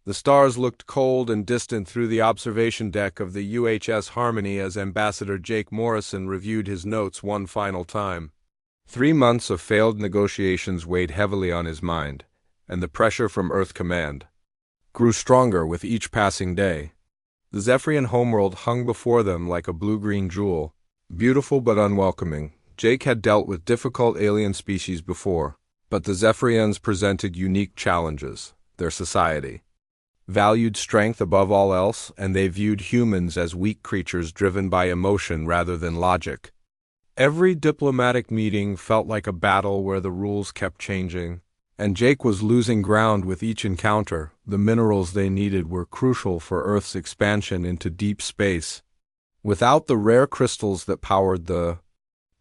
The stars looked cold and distant through the observation deck of the UHS Harmony as Ambassador Jake Morrison reviewed his notes one final time. 3 months of failed negotiations weighed heavily on his mind, and the pressure from Earth Command grew stronger with each passing day. The Zephyrian homeworld hung before them like a blue-green jewel, beautiful but unwelcoming. Jake had dealt with difficult alien species before, but the Zephyrians presented unique challenges. Their society valued strength above all else, and they viewed humans as weak creatures driven by emotion rather than logic. Every diplomatic meeting felt like a battle where the rules kept changing, and Jake was losing ground with each encounter. The minerals they needed were crucial for Earth's expansion into deep space. Without the rare crystals that powered the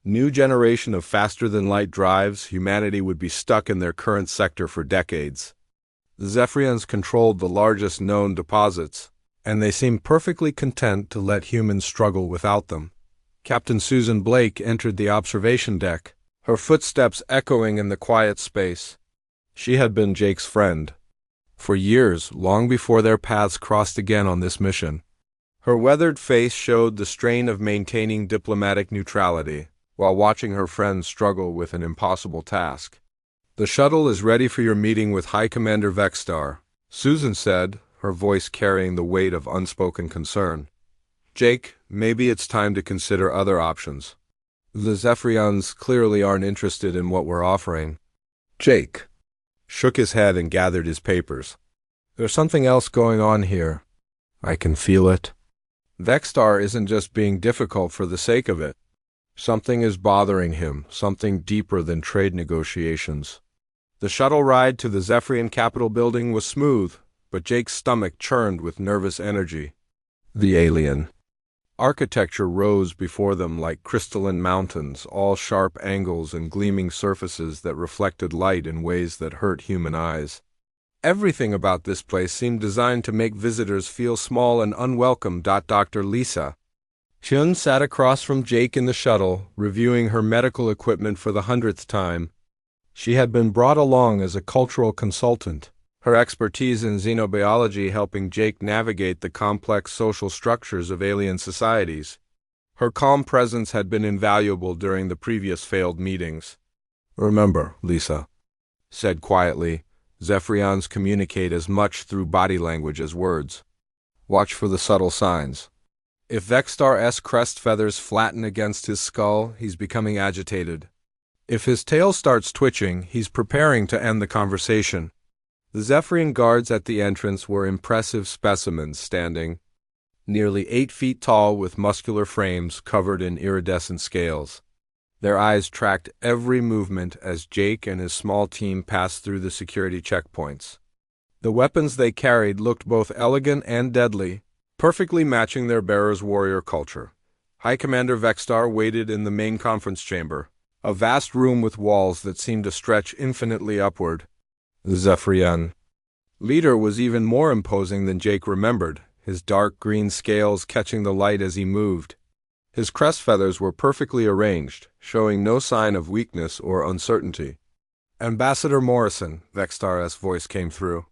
new generation of faster-than-light drives, humanity would be stuck in their current sector for decades. The Zephyrians controlled the largest known deposits, and they seemed perfectly content to let humans struggle without them. Captain Susan Blake entered the observation deck, her footsteps echoing in the quiet space. She had been Jake's friend for years, long before their paths crossed again on this mission. Her weathered face showed the strain of maintaining diplomatic neutrality, while watching her friend struggle with an impossible task. "The shuttle is ready for your meeting with High Commander Vexstar," Susan said, her voice carrying the weight of unspoken concern. "Jake, maybe it's time to consider other options. The Zephyrians clearly aren't interested in what we're offering." Jake shook his head and gathered his papers. "There's something else going on here. I can feel it. Vexstar isn't just being difficult for the sake of it. Something is bothering him, something deeper than trade negotiations." The shuttle ride to the Zephyrian Capitol building was smooth, but Jake's stomach churned with nervous energy. The alien architecture rose before them like crystalline mountains, all sharp angles and gleaming surfaces that reflected light in ways that hurt human eyes. Everything about this place seemed designed to make visitors feel small and unwelcome. Dr. Lisa Hyun sat across from Jake in the shuttle, reviewing her medical equipment for the 100th time. She had been brought along as a cultural consultant, her expertise in xenobiology helping Jake navigate the complex social structures of alien societies. Her calm presence had been invaluable during the previous failed meetings. "Remember," Lisa said quietly, "Zephyrians communicate as much through body language as words. Watch for the subtle signs. If Vexstar's crest feathers flatten against his skull, he's becoming agitated. If his tail starts twitching, he's preparing to end the conversation." The Zephyrian guards at the entrance were impressive specimens, standing nearly 8 feet tall with muscular frames covered in iridescent scales. Their eyes tracked every movement as Jake and his small team passed through the security checkpoints. The weapons they carried looked both elegant and deadly, perfectly matching their bearer's warrior culture. High Commander Vexstar waited in the main conference chamber, a vast room with walls that seemed to stretch infinitely upward. The Zephyrian leader was even more imposing than Jake remembered, his dark green scales catching the light as he moved. His crest feathers were perfectly arranged, showing no sign of weakness or uncertainty. "Ambassador Morrison," Vexstar's voice came through,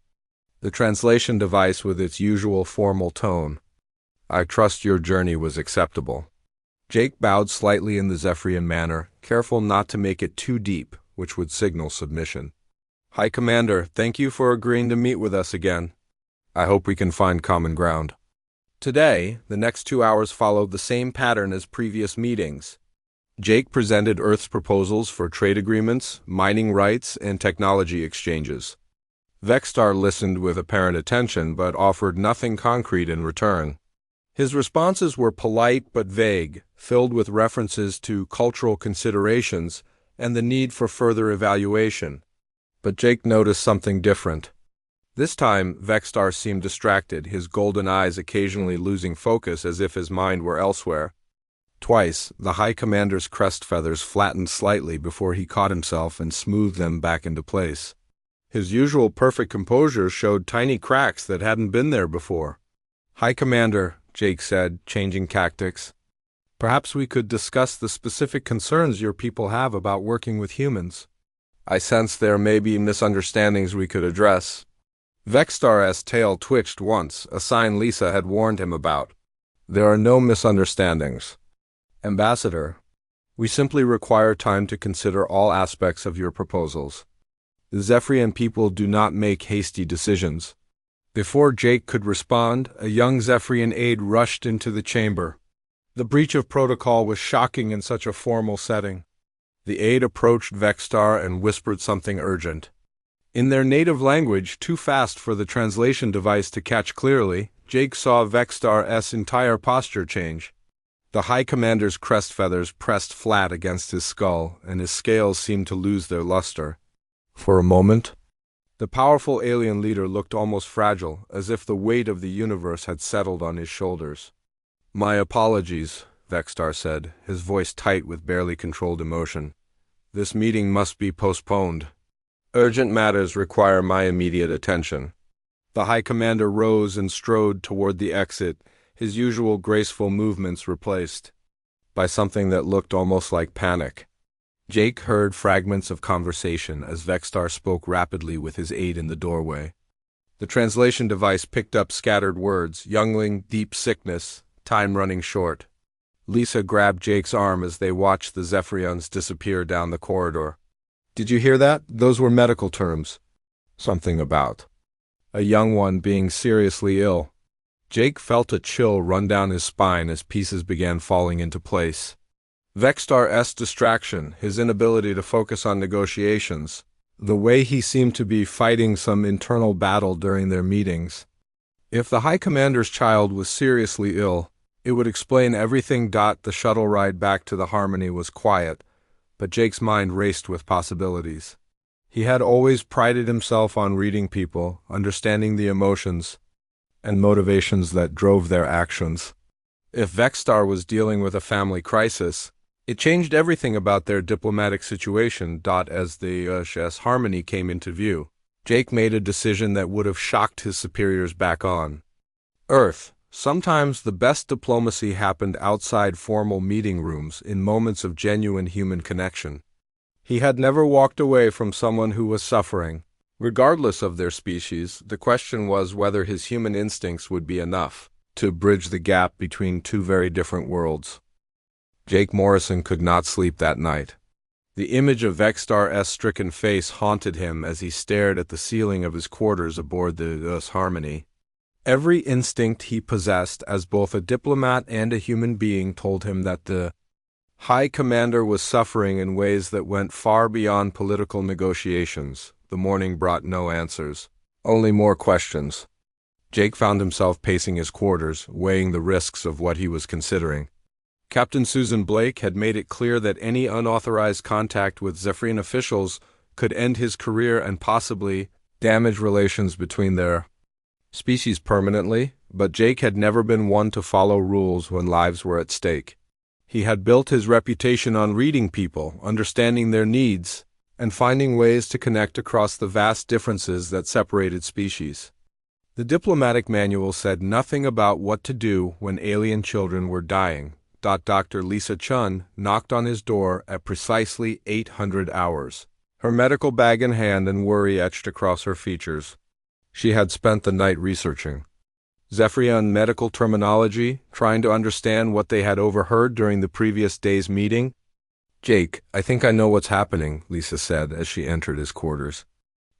the translation device with its usual formal tone. "I trust your journey was acceptable." Jake bowed slightly in the Zephyrian manner, careful not to make it too deep, which would signal submission. "High Commander, thank you for agreeing to meet with us again. I hope we can find common ground." Today, the next 2 hours followed the same pattern as previous meetings. Jake presented Earth's proposals for trade agreements, mining rights, and technology exchanges. Vexstar listened with apparent attention but offered nothing concrete in return. His responses were polite but vague, filled with references to cultural considerations and the need for further evaluation. But Jake noticed something different. This time, Vexstar seemed distracted, his golden eyes occasionally losing focus as if his mind were elsewhere. Twice, the High Commander's crest feathers flattened slightly before he caught himself and smoothed them back into place. His usual perfect composure showed tiny cracks that hadn't been there before. "High Commander," Jake said, changing tactics, "perhaps we could discuss the specific concerns your people have about working with humans. I sense there may be misunderstandings we could address." Vextar's tail twitched once, a sign Lisa had warned him about. There are no misunderstandings. Ambassador, we simply require time to consider all aspects of your proposals. The Zephyrian people do not make hasty decisions. Before Jake could respond, a young Zephyrian aide rushed into the chamber. The breach of protocol was shocking in such a formal setting. The aide approached Vextar and whispered something urgent. In their native language, too fast for the translation device to catch clearly, Jake saw Vextar's entire posture change. The High Commander's crest feathers pressed flat against his skull, and his scales seemed to lose their luster. For a moment, the powerful alien leader looked almost fragile, as if the weight of the universe had settled on his shoulders. "My apologies," Vextar said, his voice tight with barely controlled emotion. "This meeting must be postponed. Urgent matters require my immediate attention." The High Commander rose and strode toward the exit, his usual graceful movements replaced by something that looked almost like panic. Jake heard fragments of conversation as Vextar spoke rapidly with his aide in the doorway. The translation device picked up scattered words: youngling, deep sickness, time running short. Lisa grabbed Jake's arm as they watched the Zephyrians disappear down the corridor. "Did you hear that? Those were medical terms. Something about a young one being seriously ill." Jake felt a chill run down his spine as pieces began falling into place. Vextar's distraction, his inability to focus on negotiations, the way he seemed to be fighting some internal battle during their meetings. If the High Commander's child was seriously ill, it would explain everything. The shuttle ride back to the Harmony was quiet, but Jake's mind raced with possibilities. He had always prided himself on reading people, understanding the emotions and motivations that drove their actions. If Vextar was dealing with a family crisis, it changed everything about their diplomatic situation. As the Harmony came into view, Jake made a decision that would have shocked his superiors back on Earth. Sometimes the best diplomacy happened outside formal meeting rooms, in moments of genuine human connection. He had never walked away from someone who was suffering. Regardless of their species, the question was whether his human instincts would be enough to bridge the gap between two very different worlds. Jake Morrison could not sleep that night. The image of Vextar's stricken face haunted him as he stared at the ceiling of his quarters aboard the Harmony. Every instinct he possessed as both a diplomat and a human being told him that the High Commander was suffering in ways that went far beyond political negotiations. The morning brought no answers, only more questions. Jake found himself pacing his quarters, weighing the risks of what he was considering. Captain Susan Blake had made it clear that any unauthorized contact with Zephyrian officials could end his career and possibly damage relations between their species permanently, but Jake had never been one to follow rules when lives were at stake. He had built his reputation on reading people, understanding their needs, and finding ways to connect across the vast differences that separated species. The diplomatic manual said nothing about what to do when alien children were dying. Dr. Lisa Chun knocked on his door at precisely 800 hours, her medical bag in hand and worry etched across her features. She had spent the night researching Zephyrian medical terminology, trying to understand what they had overheard during the previous day's meeting. "Jake, I think I know what's happening," Lisa said as she entered his quarters.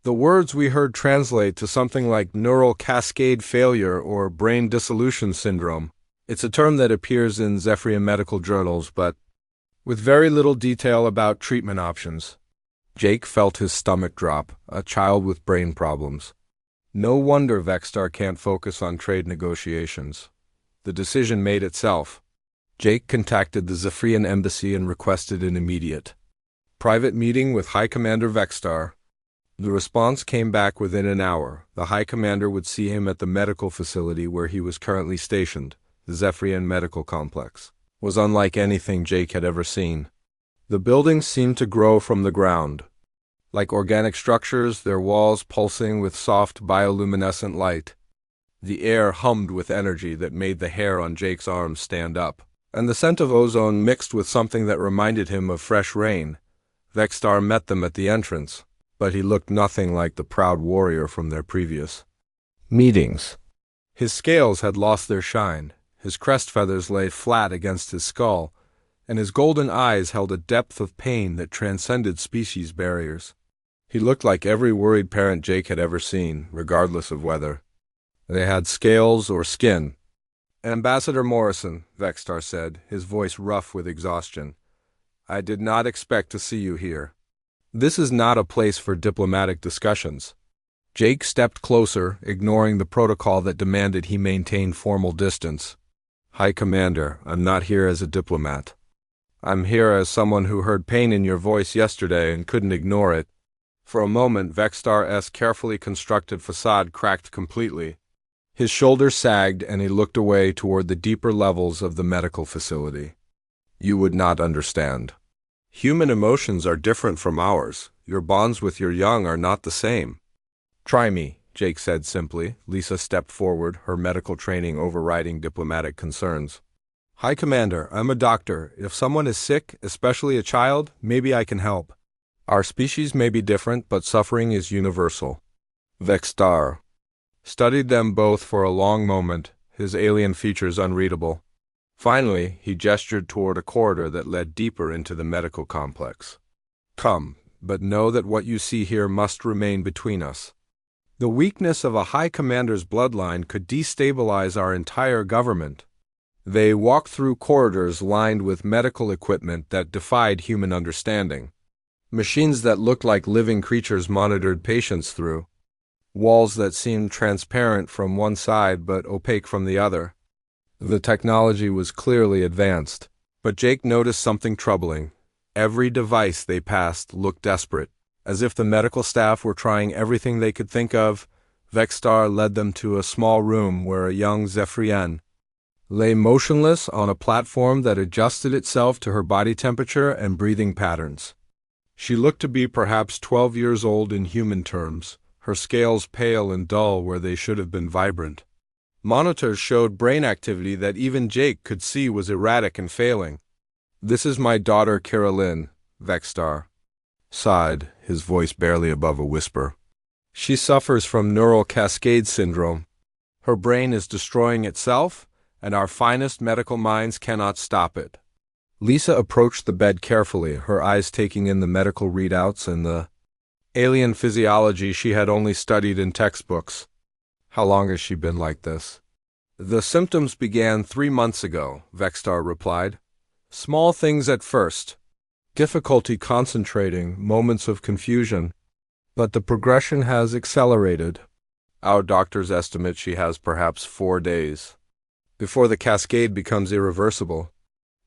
"The words we heard translate to something like neural cascade failure or brain dissolution syndrome. It's a term that appears in Zephyrian medical journals, but with very little detail about treatment options." Jake felt his stomach drop, a child with brain problems. No wonder Vextar can't focus on trade negotiations. The decision made itself. Jake contacted the Zephyrian embassy and requested an immediate private meeting with High Commander Vextar. The response came back within an hour. The High Commander would see him at the medical facility where he was currently stationed. The Zephyrian medical complex was unlike anything Jake had ever seen. The buildings seemed to grow from the ground. Like organic structures, their walls pulsing with soft bioluminescent light. The air hummed with energy that made the hair on Jake's arms stand up, and the scent of ozone mixed with something that reminded him of fresh rain. Vextar met them at the entrance, but he looked nothing like the proud warrior from their previous Meetings. His scales had lost their shine, his crest feathers lay flat against his skull, and his golden eyes held a depth of pain that transcended species barriers. He looked like every worried parent Jake had ever seen, regardless of whether they had scales or skin. "Ambassador Morrison," Vextar said, his voice rough with exhaustion, "I did not expect to see you here. This is not a place for diplomatic discussions." Jake stepped closer, ignoring the protocol that demanded he maintain formal distance. "High Commander, I'm not here as a diplomat. I'm here as someone who heard pain in your voice yesterday and couldn't ignore it." For a moment, Vextar's carefully constructed facade cracked completely. His shoulders sagged and he looked away toward the deeper levels of the medical facility. "You would not understand. Human emotions are different from ours. Your bonds with your young are not the same." "Try me," Jake said simply. Lisa stepped forward, her medical training overriding diplomatic concerns. "High Commander, I'm a doctor. If someone is sick, especially a child, maybe I can help. Our species may be different, but suffering is universal." Vextar studied them both for a long moment, his alien features unreadable. Finally, he gestured toward a corridor that led deeper into the medical complex. "Come, but know that what you see here must remain between us. The weakness of a High Commander's bloodline could destabilize our entire government." They walked through corridors lined with medical equipment that defied human understanding. Machines that looked like living creatures monitored patients through walls that seemed transparent from one side but opaque from the other. The technology was clearly advanced, but Jake noticed something troubling. Every device they passed looked desperate, as if the medical staff were trying everything they could think of. Vextar led them to a small room where a young Zephyrienne lay motionless on a platform that adjusted itself to her body temperature and breathing patterns. She looked to be perhaps 12 years old in human terms, her scales pale and dull where they should have been vibrant. Monitors showed brain activity that even Jake could see was erratic and failing. "This is my daughter Caroline," Vextar sighed, his voice barely above a whisper. "She suffers from neural cascade syndrome. Her brain is destroying itself, and our finest medical minds cannot stop it." Lisa approached the bed carefully, her eyes taking in the medical readouts and the alien physiology she had only studied in textbooks. "How long has she been like this?" "The symptoms began 3 months ago," Vextar replied. "Small things at first. Difficulty concentrating, moments of confusion. But the progression has accelerated. Our doctors estimate she has perhaps 4 days before the cascade becomes irreversible."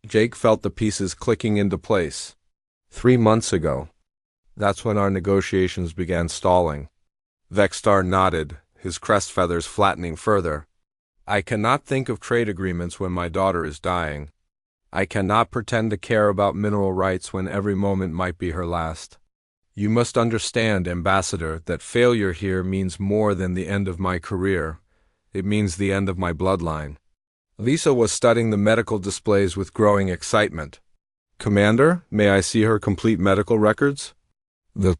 Jake felt the pieces clicking into place. 3 months ago. That's when our negotiations began stalling. Vextar nodded, his crest feathers flattening further. "I cannot think of trade agreements when my daughter is dying. I cannot pretend to care about mineral rights when every moment might be her last. You must understand, Ambassador, that failure here means more than the end of my career. It means the end of my bloodline." Lisa was studying the medical displays with growing excitement. "Commander, may I see her complete medical records? The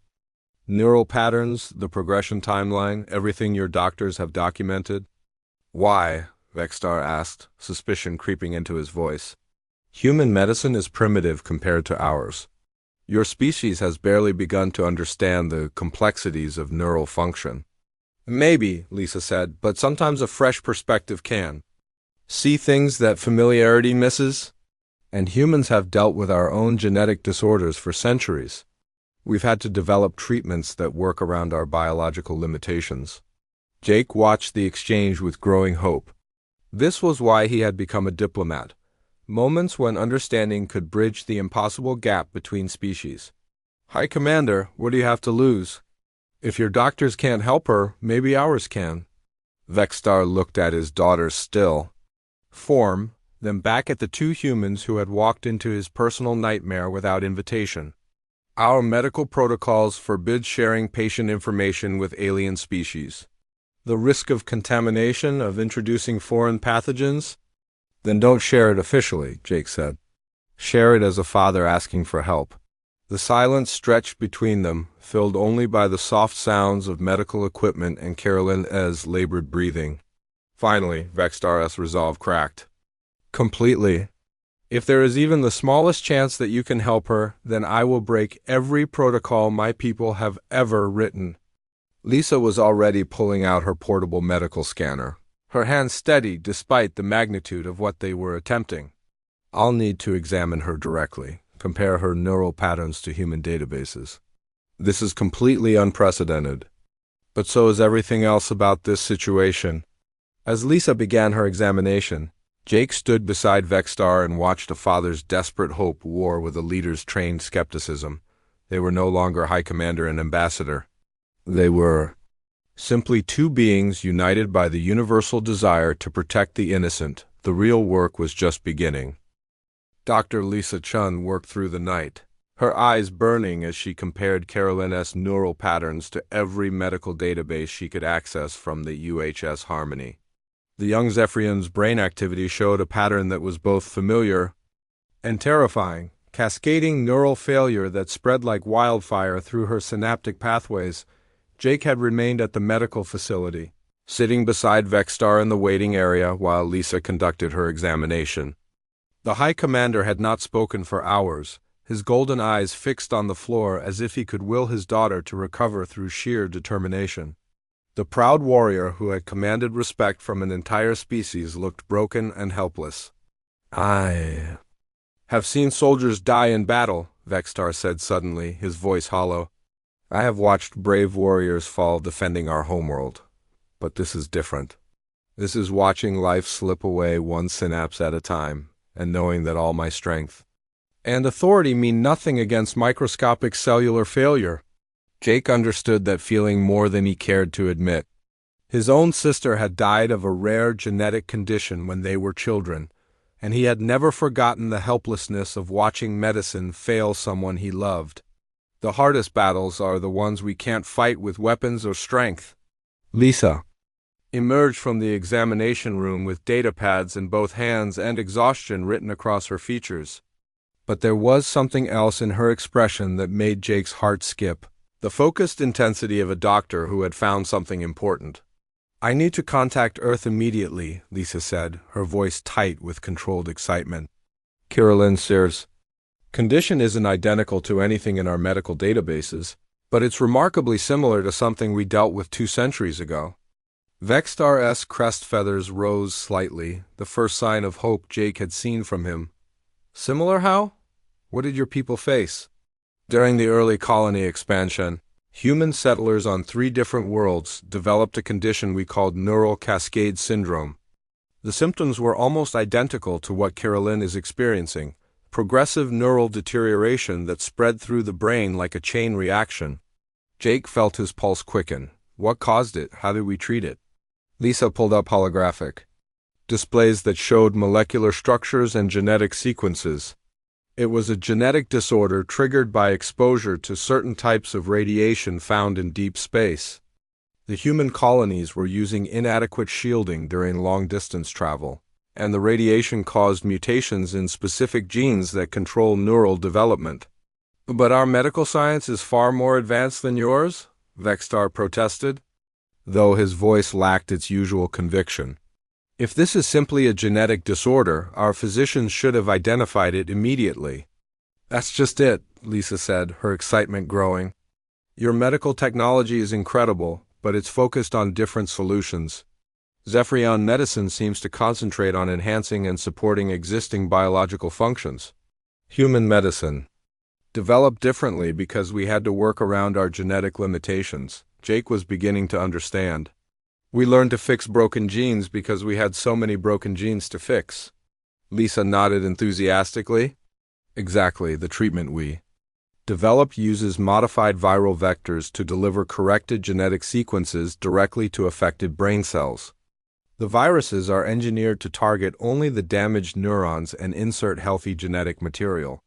neural patterns, the progression timeline, everything your doctors have documented?" "Why?" Vextar asked, suspicion creeping into his voice. "Human medicine is primitive compared to ours. Your species has barely begun to understand the complexities of neural function." "Maybe," Lisa said, "but sometimes a fresh perspective can see things that familiarity misses. And humans have dealt with our own genetic disorders for centuries. We've had to develop treatments that work around our biological limitations." Jake watched the exchange with growing hope. This was why he had become a diplomat. Moments when understanding could bridge the impossible gap between species. "High Commander, what do you have to lose? If your doctors can't help her, maybe ours can." Vextar looked at his daughter's still form, then back at the 2 humans who had walked into his personal nightmare without invitation. "Our medical protocols forbid sharing patient information with alien species. The risk of contamination, of introducing foreign pathogens?" "Then don't share it officially," Jake said. "Share it as a father asking for help." The silence stretched between them, filled only by the soft sounds of medical equipment and Carolyn's labored breathing. Finally, Vextar's resolve cracked. Completely. If there is even the smallest chance that you can help her, then I will break every protocol my people have ever written. Lisa was already pulling out her portable medical scanner, her hands steady despite the magnitude of what they were attempting. I'll need to examine her directly, compare her neural patterns to human databases. This is completely unprecedented. But so is everything else about this situation. As Lisa began her examination, Jake stood beside Vextar and watched a father's desperate hope war with a leader's trained skepticism. They were no longer High Commander and Ambassador. They were simply two beings united by the universal desire to protect the innocent. The real work was just beginning. Dr. Lisa Chun worked through the night, her eyes burning as she compared Carolyn's neural patterns to every medical database she could access from the UHS Harmony. The young Zephyrian's brain activity showed a pattern that was both familiar and terrifying, cascading neural failure that spread like wildfire through her synaptic pathways. Jake had remained at the medical facility, sitting beside Vextar in the waiting area while Lisa conducted her examination. The High Commander had not spoken for hours, his golden eyes fixed on the floor as if he could will his daughter to recover through sheer determination. The proud warrior who had commanded respect from an entire species looked broken and helpless. I have seen soldiers die in battle, Vextar said suddenly, his voice hollow. I have watched brave warriors fall defending our homeworld. But this is different. This is watching life slip away one synapse at a time, and knowing that all my strength and authority mean nothing against microscopic cellular failure. Jake understood that feeling more than he cared to admit. His own sister had died of a rare genetic condition when they were children, and he had never forgotten the helplessness of watching medicine fail someone he loved. The hardest battles are the ones we can't fight with weapons or strength. Lisa emerged from the examination room with data pads in both hands and exhaustion written across her features. But there was something else in her expression that made Jake's heart skip. The focused intensity of a doctor who had found something important. I need to contact Earth immediately, Lisa said, her voice tight with controlled excitement. Carolyn Sears' condition isn't identical to anything in our medical databases, but it's remarkably similar to something we dealt with 2 centuries ago. Vextar's crest feathers rose slightly, the first sign of hope Jake had seen from him. Similar how? What did your people face? During the early colony expansion, human settlers on 3 different worlds developed a condition we called neural cascade syndrome. The symptoms were almost identical to what Carolyn is experiencing, progressive neural deterioration that spread through the brain like a chain reaction. Jake felt his pulse quicken. What caused it? How did we treat it? Lisa pulled up holographic displays that showed molecular structures and genetic sequences. It was a genetic disorder triggered by exposure to certain types of radiation found in deep space. The human colonies were using inadequate shielding during long-distance travel, and the radiation caused mutations in specific genes that control neural development. But our medical science is far more advanced than yours, Vextar protested, though his voice lacked its usual conviction. If this is simply a genetic disorder, our physicians should have identified it immediately. That's just it, Lisa said, her excitement growing. Your medical technology is incredible, but it's focused on different solutions. Zephyrian medicine seems to concentrate on enhancing and supporting existing biological functions. Human medicine developed differently because we had to work around our genetic limitations. Jake was beginning to understand. We learned to fix broken genes because we had so many broken genes to fix. Lisa nodded enthusiastically. Exactly, the treatment we developed uses modified viral vectors to deliver corrected genetic sequences directly to affected brain cells. The viruses are engineered to target only the damaged neurons and insert healthy genetic material.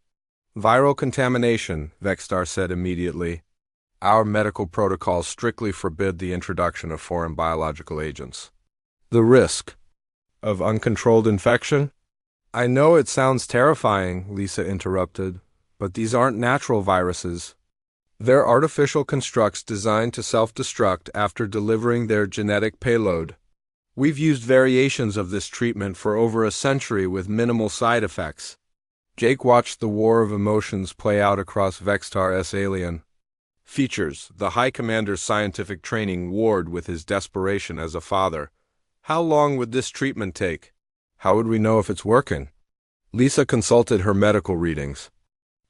Viral contamination, Vextar said immediately. Our medical protocols strictly forbid the introduction of foreign biological agents. The risk of uncontrolled infection? I know it sounds terrifying, Lisa interrupted, But these aren't natural viruses. They're artificial constructs designed to self-destruct after delivering their genetic payload. We've used variations of this treatment for over a century with minimal side effects. Jake watched the war of emotions play out across Vextar's alien. Features: the High Commander's scientific training warred with his desperation as a father. How long would this treatment take? How would we know if it's working? Lisa consulted her medical readings.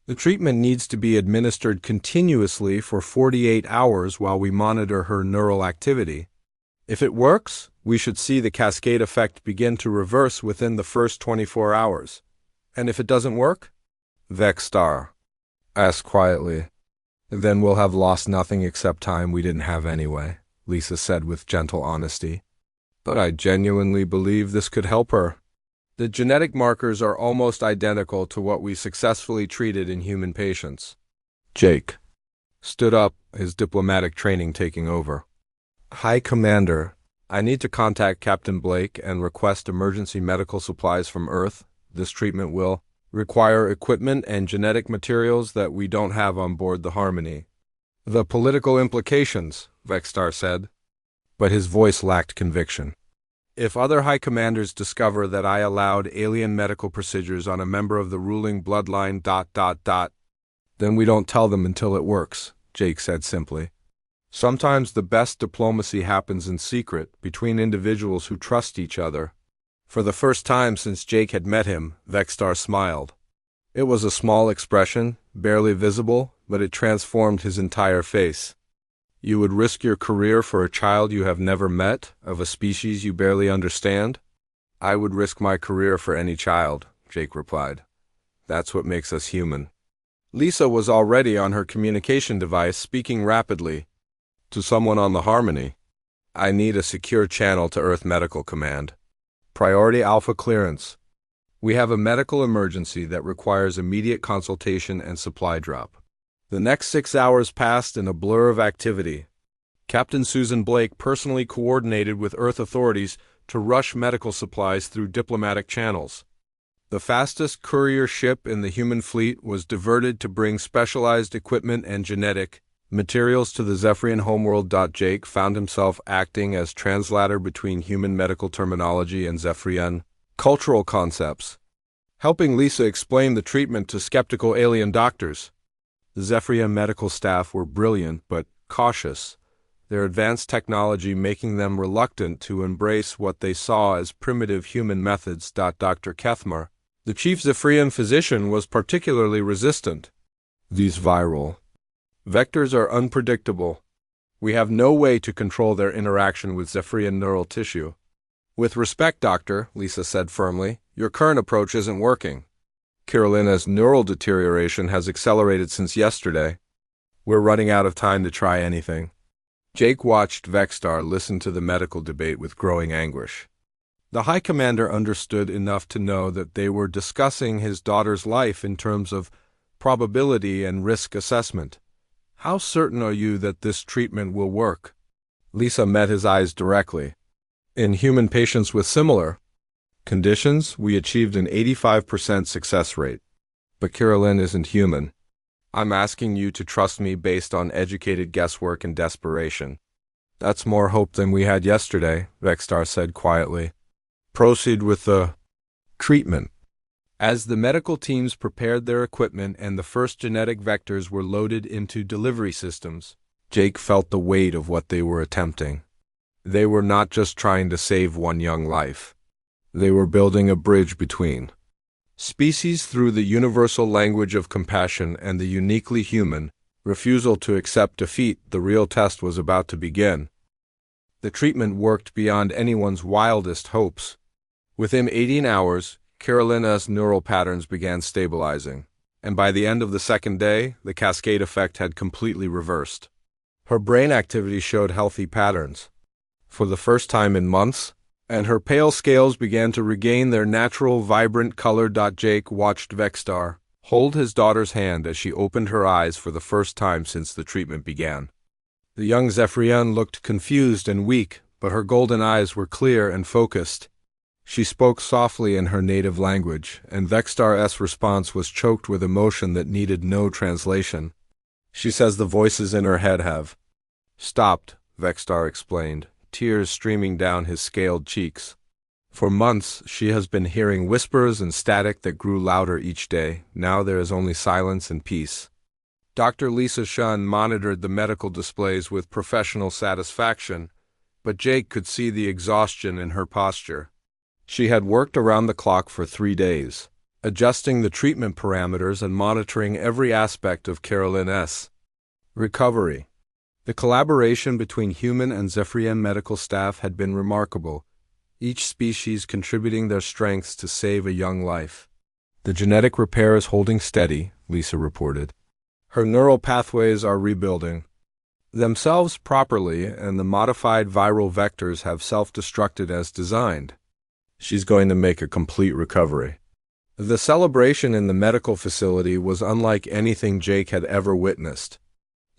The treatment needs to be administered continuously for 48 hours while we monitor her neural activity. If it works, we should see the cascade effect begin to reverse within the first 24 hours. And if it doesn't work? Vextar asked quietly. Then we'll have lost nothing except time we didn't have anyway, Lisa said with gentle honesty. But I genuinely believe this could help her. The genetic markers are almost identical to what we successfully treated in human patients. Jake stood up, his diplomatic training taking over. High Commander, I need to contact Captain Blake and request emergency medical supplies from Earth. This treatment will require equipment and genetic materials that we don't have on board the Harmony. The political implications, Vextar said, but his voice lacked conviction. If other High Commanders discover that I allowed alien medical procedures on a member of the ruling bloodline ... then we don't tell them until it works, Jake said simply. Sometimes the best diplomacy happens in secret, between individuals who trust each other. For the first time since Jake had met him, Vextar smiled. It was a small expression, barely visible, but it transformed his entire face. You would risk your career for a child you have never met, of a species you barely understand? I would risk my career for any child, Jake replied. That's what makes us human. Lisa was already on her communication device, speaking rapidly. To someone on the Harmony. I need a secure channel to Earth Medical Command. Priority Alpha clearance. We have a medical emergency that requires immediate consultation and supply drop. The next 6 hours passed in a blur of activity. Captain Susan Blake personally coordinated with Earth authorities to rush medical supplies through diplomatic channels. The fastest courier ship in the human fleet was diverted to bring specialized equipment and genetic materials to the Zephyrian homeworld. Jake found himself acting as translator between human medical terminology and Zephyrian cultural concepts, helping Lisa explain the treatment to skeptical alien doctors. The Zephyrian medical staff were brilliant but cautious, their advanced technology making them reluctant to embrace what they saw as primitive human methods. Dr. Kethmer, the chief Zephyrian physician, was particularly resistant. These viral vectors are unpredictable. We have no way to control their interaction with Zephyrian neural tissue. With respect, Doctor, Lisa said firmly, your current approach isn't working. Carolina's neural deterioration has accelerated since yesterday. We're running out of time to try anything. Jake watched Vextar listen to the medical debate with growing anguish. The High Commander understood enough to know that they were discussing his daughter's life in terms of probability and risk assessment. How certain are you that this treatment will work? Lisa met his eyes directly. In human patients with similar conditions, we achieved an 85% success rate. But Carolyn isn't human. I'm asking you to trust me based on educated guesswork and desperation. That's more hope than we had yesterday, Vextar said quietly. Proceed with the treatment. As the medical teams prepared their equipment and the first genetic vectors were loaded into delivery systems, Jake felt the weight of what they were attempting. They were not just trying to save one young life. They were building a bridge between species through the universal language of compassion and the uniquely human refusal to accept defeat. The real test was about to begin. The treatment worked beyond anyone's wildest hopes. Within 18 hours, Carolina's neural patterns began stabilizing, and by the end of the second day, the cascade effect had completely reversed. Her brain activity showed healthy patterns for the first time in months, and her pale scales began to regain their natural, vibrant color. Jake watched Vextar hold his daughter's hand as she opened her eyes for the first time since the treatment began. The young Zephyrian looked confused and weak, but her golden eyes were clear and focused. She spoke softly in her native language, and Vextar's response was choked with emotion that needed no translation. She says the voices in her head have stopped, Vextar explained, tears streaming down his scaled cheeks. For months, she has been hearing whispers and static that grew louder each day. Now there is only silence and peace. Dr. Lisa Shun monitored the medical displays with professional satisfaction, but Jake could see the exhaustion in her posture. She had worked around the clock for 3 days, adjusting the treatment parameters and monitoring every aspect of Carolyn's recovery. The collaboration between human and Zephyrian medical staff had been remarkable, each species contributing their strengths to save a young life. The genetic repair is holding steady, Lisa reported. Her neural pathways are rebuilding themselves properly, and the modified viral vectors have self-destructed as designed. She's going to make a complete recovery. The celebration in the medical facility was unlike anything Jake had ever witnessed.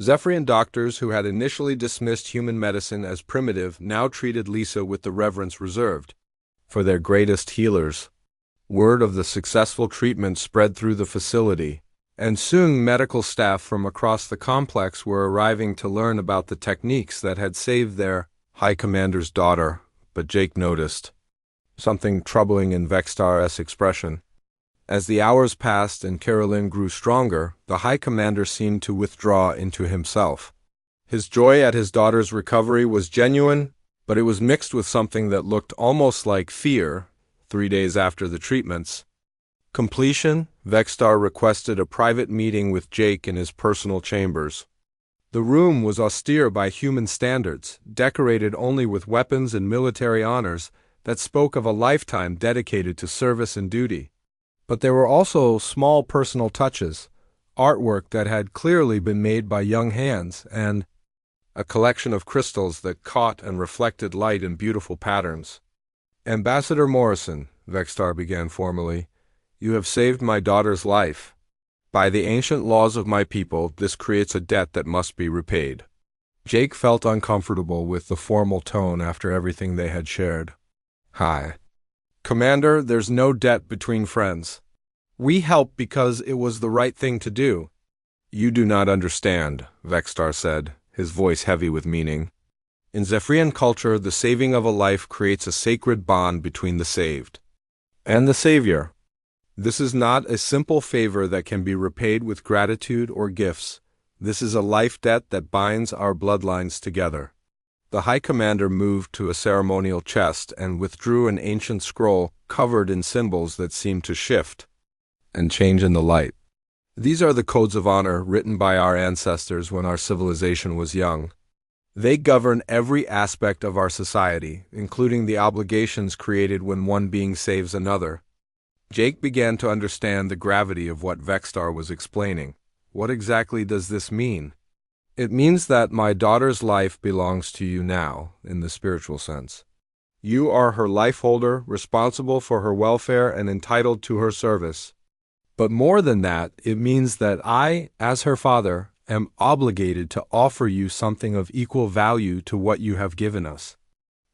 Zephyrian doctors who had initially dismissed human medicine as primitive now treated Lisa with the reverence reserved for their greatest healers. Word of the successful treatment spread through the facility, and soon medical staff from across the complex were arriving to learn about the techniques that had saved their High Commander's daughter. But Jake noticed something troubling in Vextar's expression. As the hours passed and Carolyn grew stronger, the High Commander seemed to withdraw into himself. His joy at his daughter's recovery was genuine, but it was mixed with something that looked almost like fear. 3 days after the treatments completion, Vextar requested a private meeting with Jake in his personal chambers. The room was austere by human standards, decorated only with weapons and military honors that spoke of a lifetime dedicated to service and duty. But there were also small personal touches, artwork that had clearly been made by young hands, and a collection of crystals that caught and reflected light in beautiful patterns. Ambassador Morrison, Vextar began formally, you have saved my daughter's life. By the ancient laws of my people, this creates a debt that must be repaid. Jake felt uncomfortable with the formal tone after everything they had shared. Hi. Commander, there's no debt between friends. We helped because it was the right thing to do. You do not understand, Vextar said, his voice heavy with meaning. In Zephyrian culture, the saving of a life creates a sacred bond between the saved and the savior. This is not a simple favor that can be repaid with gratitude or gifts. This is a life debt that binds our bloodlines together. The High Commander moved to a ceremonial chest and withdrew an ancient scroll covered in symbols that seemed to shift and change in the light. These are the codes of honor written by our ancestors when our civilization was young. They govern every aspect of our society, including the obligations created when one being saves another. Jake began to understand the gravity of what Vextar was explaining. What exactly does this mean? It means that my daughter's life belongs to you now, in the spiritual sense. You are her life holder, responsible for her welfare and entitled to her service. But more than that, it means that I, as her father, am obligated to offer you something of equal value to what you have given us.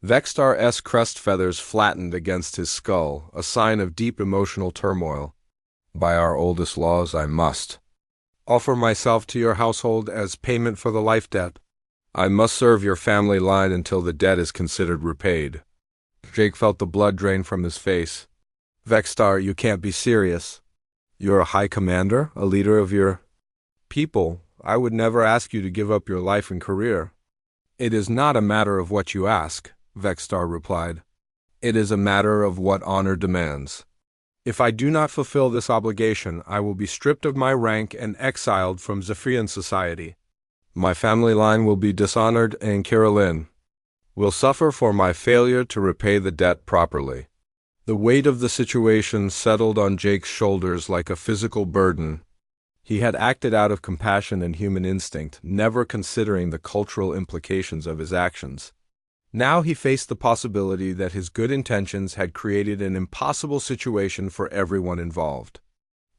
Vextar's crest feathers flattened against his skull, a sign of deep emotional turmoil. By our oldest laws, I must offer myself to your household as payment for the life debt. I must serve your family line until the debt is considered repaid. Jake felt the blood drain from his face. Vextar, you can't be serious. You're a high commander, a leader of your people. I would never ask you to give up your life and career. It is not a matter of what you ask, Vextar replied. It is a matter of what honor demands. If I do not fulfill this obligation, I will be stripped of my rank and exiled from Zephyrian society. My family line will be dishonored, and Carolyn will suffer for my failure to repay the debt properly. The weight of the situation settled on Jake's shoulders like a physical burden. He had acted out of compassion and human instinct, never considering the cultural implications of his actions. Now he faced the possibility that his good intentions had created an impossible situation for everyone involved.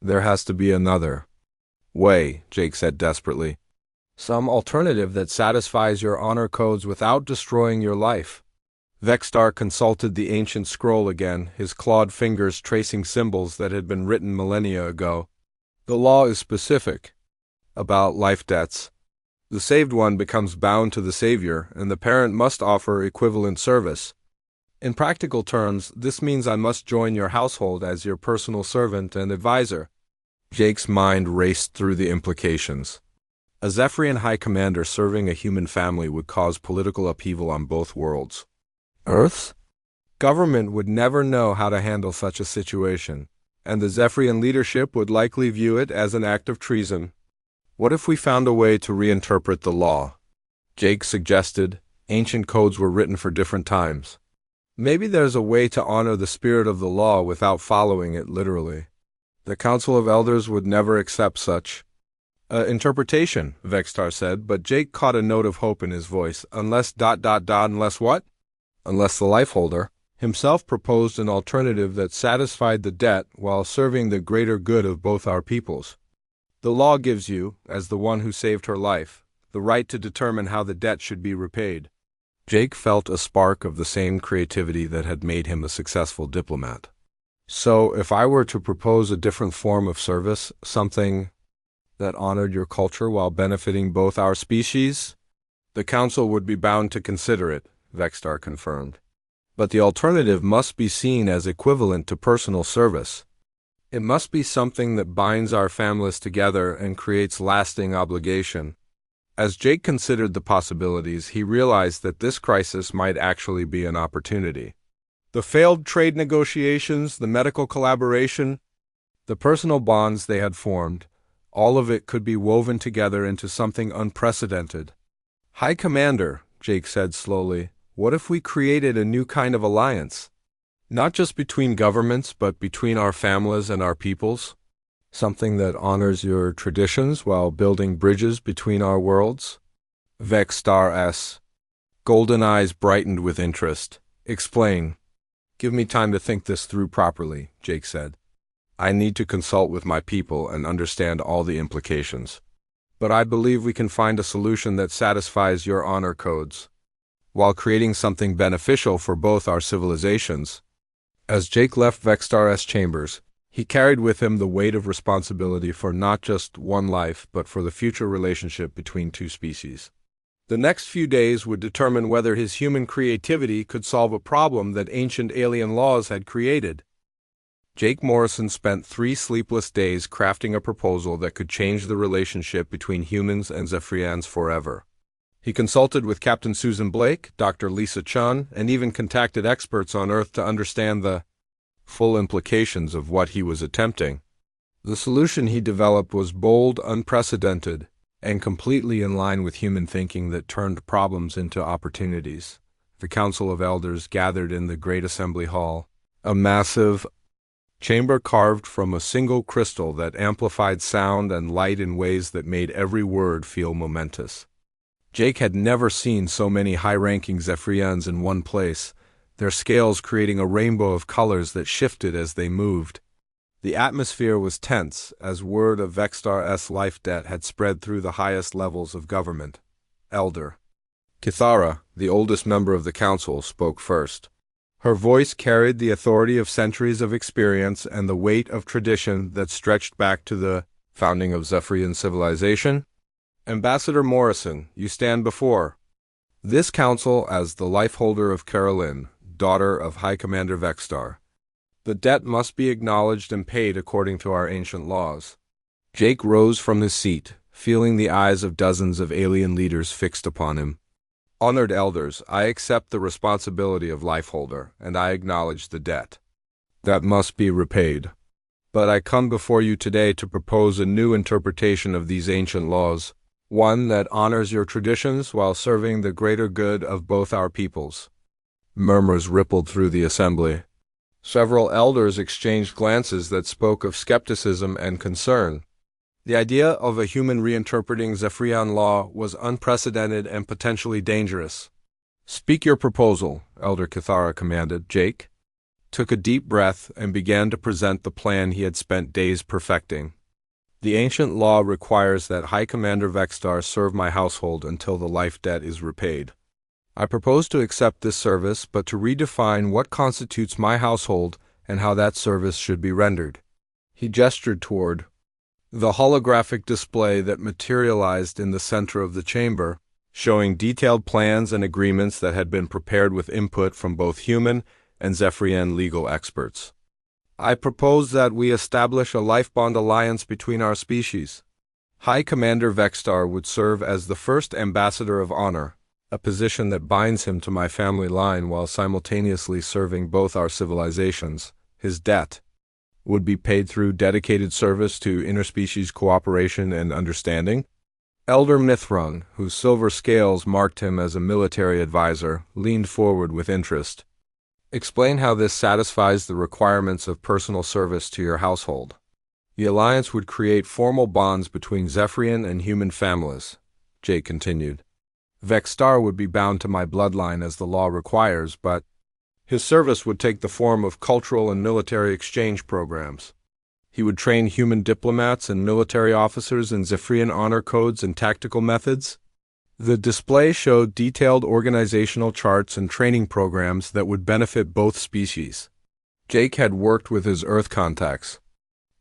There has to be another way, Jake said desperately. Some alternative that satisfies your honor codes without destroying your life. Vextar consulted the ancient scroll again, his clawed fingers tracing symbols that had been written millennia ago. The law is specific about life debts. The saved one becomes bound to the savior, and the parent must offer equivalent service. In practical terms, this means I must join your household as your personal servant and advisor. Jake's mind raced through the implications. A Zephyrian High Commander serving a human family would cause political upheaval on both worlds. Earth's government would never know how to handle such a situation, and the Zephyrian leadership would likely view it as an act of treason. What if we found a way to reinterpret the law? Jake suggested. Ancient codes were written for different times. Maybe there's a way to honor the spirit of the law without following it literally. The Council of Elders would never accept such interpretation, Vextar said, but Jake caught a note of hope in his voice. Unless ... unless what? Unless the lifeholder himself proposed an alternative that satisfied the debt while serving the greater good of both our peoples. The law gives you, as the one who saved her life, the right to determine how the debt should be repaid. Jake felt a spark of the same creativity that had made him a successful diplomat. So, if I were to propose a different form of service, something that honored your culture while benefiting both our species? The Council would be bound to consider it, Vextar confirmed. But the alternative must be seen as equivalent to personal service. It must be something that binds our families together and creates lasting obligation. As Jake considered the possibilities, he realized that this crisis might actually be an opportunity. The failed trade negotiations, the medical collaboration, the personal bonds they had formed, all of it could be woven together into something unprecedented. High Commander, Jake said slowly, what if we created a new kind of alliance? Not just between governments, but between our families and our peoples? Something that honors your traditions while building bridges between our worlds? Vextar's golden eyes brightened with interest. Explain. Give me time to think this through properly, Jake said. I need to consult with my people and understand all the implications. But I believe we can find a solution that satisfies your honor codes, while creating something beneficial for both our civilizations. As Jake left Vextar's chambers, he carried with him the weight of responsibility for not just one life, but for the future relationship between two species. The next few days would determine whether his human creativity could solve a problem that ancient alien laws had created. Jake Morrison spent 3 sleepless days crafting a proposal that could change the relationship between humans and Zephyrians forever. He consulted with Captain Susan Blake, Dr. Lisa Chun, and even contacted experts on Earth to understand the full implications of what he was attempting. The solution he developed was bold, unprecedented, and completely in line with human thinking that turned problems into opportunities. The Council of Elders gathered in the Great Assembly Hall, a massive chamber carved from a single crystal that amplified sound and light in ways that made every word feel momentous. Jake had never seen so many high-ranking Zephyrians in one place, their scales creating a rainbow of colors that shifted as they moved. The atmosphere was tense, as word of Vextar's life debt had spread through the highest levels of government. Elder Kithara, the oldest member of the council, spoke first. Her voice carried the authority of centuries of experience and the weight of tradition that stretched back to the founding of Zephyrian civilization. Ambassador Morrison, you stand before this council as the lifeholder of Carolyn, daughter of High Commander Vextar. The debt must be acknowledged and paid according to our ancient laws. Jake rose from his seat, feeling the eyes of dozens of alien leaders fixed upon him. Honored elders, I accept the responsibility of lifeholder, and I acknowledge the debt that must be repaid. But I come before you today to propose a new interpretation of these ancient laws, one that honors your traditions while serving the greater good of both our peoples. Murmurs rippled through the assembly. Several elders exchanged glances that spoke of skepticism and concern. The idea of a human reinterpreting Zephyrian law was unprecedented and potentially dangerous. Speak your proposal, Elder Kithara commanded. Jake took a deep breath and began to present the plan he had spent days perfecting. The ancient law requires that High Commander Vextar serve my household until the life debt is repaid. I propose to accept this service, but to redefine what constitutes my household and how that service should be rendered." He gestured toward the holographic display that materialized in the center of the chamber, showing detailed plans and agreements that had been prepared with input from both human and Zephyrian legal experts. "I propose that we establish a life bond alliance between our species. High Commander Vexstar would serve as the first Ambassador of Honor, a position that binds him to my family line while simultaneously serving both our civilizations. His debt would be paid through dedicated service to interspecies cooperation and understanding." Elder Mithrung, whose silver scales marked him as a military advisor, leaned forward with interest. "Explain how this satisfies the requirements of personal service to your household." "The alliance would create formal bonds between Zephyrian and human families," Jake continued. "Vexstar would be bound to my bloodline as the law requires, but his service would take the form of cultural and military exchange programs. He would train human diplomats and military officers in Zephyrian honor codes and tactical methods." The display showed detailed organizational charts and training programs that would benefit both species. Jake had worked with his Earth contacts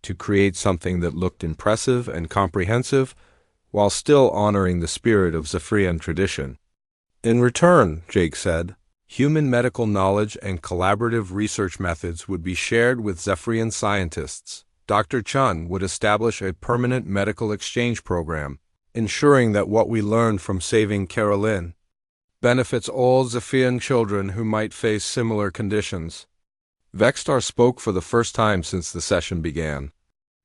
to create something that looked impressive and comprehensive while still honoring the spirit of Zephyrian tradition. "In return," Jake said, "human medical knowledge and collaborative research methods would be shared with Zephyrian scientists. Dr. Chun would establish a permanent medical exchange program, ensuring that what we learned from saving Carolyn benefits all Zephyrian children who might face similar conditions." Vexstar spoke for the first time since the session began.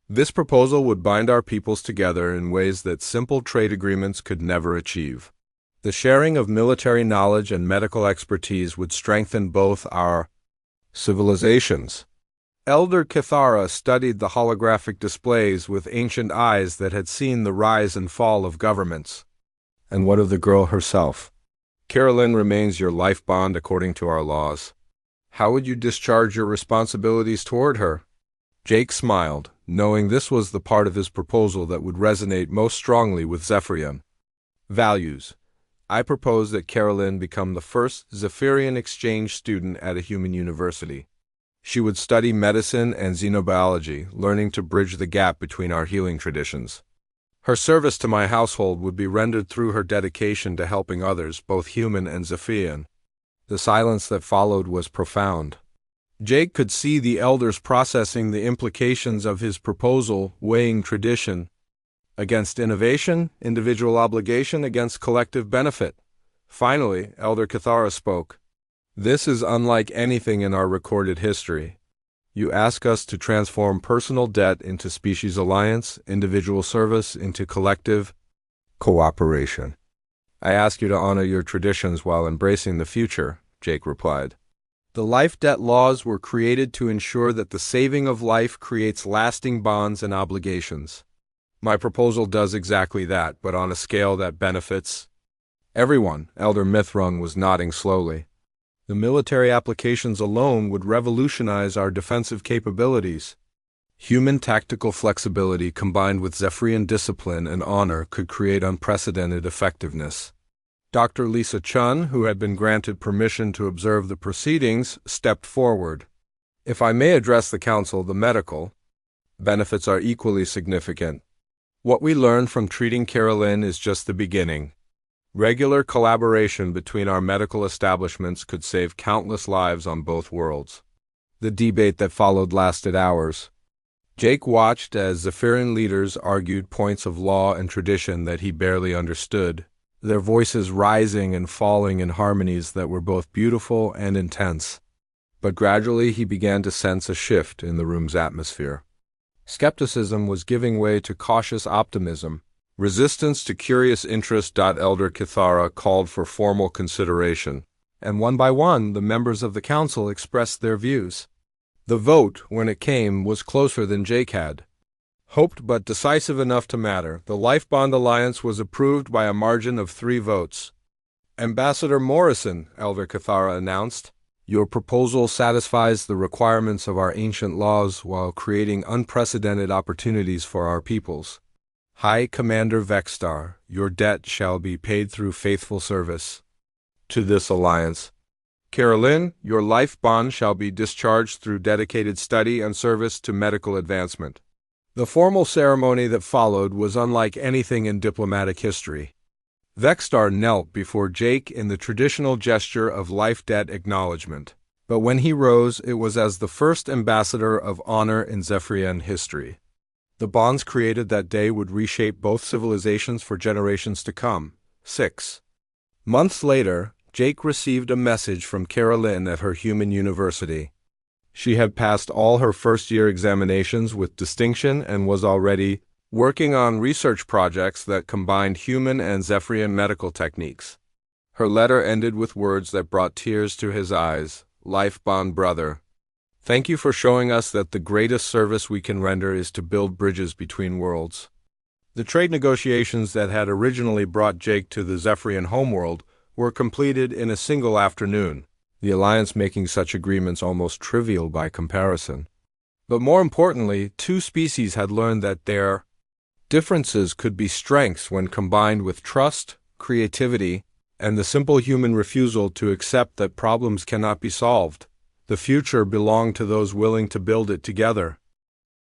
"This proposal would bind our peoples together in ways that simple trade agreements could never achieve. The sharing of military knowledge and medical expertise would strengthen both our civilizations." Elder Kithara studied the holographic displays with ancient eyes that had seen the rise and fall of governments. "And what of the girl herself?" "Carolyn remains your life bond according to our laws. How would you discharge your responsibilities toward her?" Jake smiled, knowing this was the part of his proposal that would resonate most strongly with Zephyrian values. "I propose that Carolyn become the first Zephyrian exchange student at a human university. She would study medicine and xenobiology, learning to bridge the gap between our healing traditions. Her service to my household would be rendered through her dedication to helping others, both human and Zephyrian." The silence that followed was profound. Jake could see the elders processing the implications of his proposal, weighing tradition against innovation, individual obligation against collective benefit. Finally, Elder Kithara spoke. "This is unlike anything in our recorded history. You ask us to transform personal debt into species alliance, individual service into collective cooperation. I ask you to honor your traditions while embracing the future," Jake replied. "The life debt laws were created to ensure that the saving of life creates lasting bonds and obligations. My proposal does exactly that, but on a scale that benefits everyone." Elder Mithrung was nodding slowly. "The military applications alone would revolutionize our defensive capabilities. Human tactical flexibility combined with Zephyrian discipline and honor could create unprecedented effectiveness." Dr. Lisa Chun, who had been granted permission to observe the proceedings, stepped forward. "If I may address the council, the medical benefits are equally significant. What we learned from treating Carolyn is just the beginning. Regular collaboration between our medical establishments could save countless lives on both worlds." The debate that followed lasted hours. Jake watched as Zephyrian leaders argued points of law and tradition that he barely understood, their voices rising and falling in harmonies that were both beautiful and intense. But gradually he began to sense a shift in the room's atmosphere. Skepticism was giving way to cautious optimism. Resistance to curious interest. Elder Kithara called for formal consideration, and one by one the members of the council expressed their views. The vote, when it came, was closer than Jake had hoped, but decisive enough to matter. The Life Bond Alliance was approved by a margin of 3 votes. "Ambassador Morrison," Elder Kithara announced, "your proposal satisfies the requirements of our ancient laws while creating unprecedented opportunities for our peoples. High Commander Vexstar, your debt shall be paid through faithful service." to this alliance. Carolyn, your life bond shall be discharged through dedicated study and service to medical advancement. The formal ceremony that followed was unlike anything in diplomatic history. Vexstar knelt before Jake in the traditional gesture of life debt acknowledgement. But when he rose, it was as the first ambassador of honor in Zephyrian history. The bonds created that day would reshape both civilizations for generations to come. 6 months later, Jake received a message from Carolyn at her human university. She had passed all her first-year examinations with distinction and was already working on research projects that combined human and Zephyrian medical techniques. Her letter ended with words that brought tears to his eyes. Life bond brother, thank you for showing us that the greatest service we can render is to build bridges between worlds. The trade negotiations that had originally brought Jake to the Zephyrian homeworld were completed in a single afternoon, the alliance making such agreements almost trivial by comparison. But more importantly, two species had learned that their differences could be strengths when combined with trust, creativity, and the simple human refusal to accept that problems cannot be solved. The future belonged to those willing to build it together.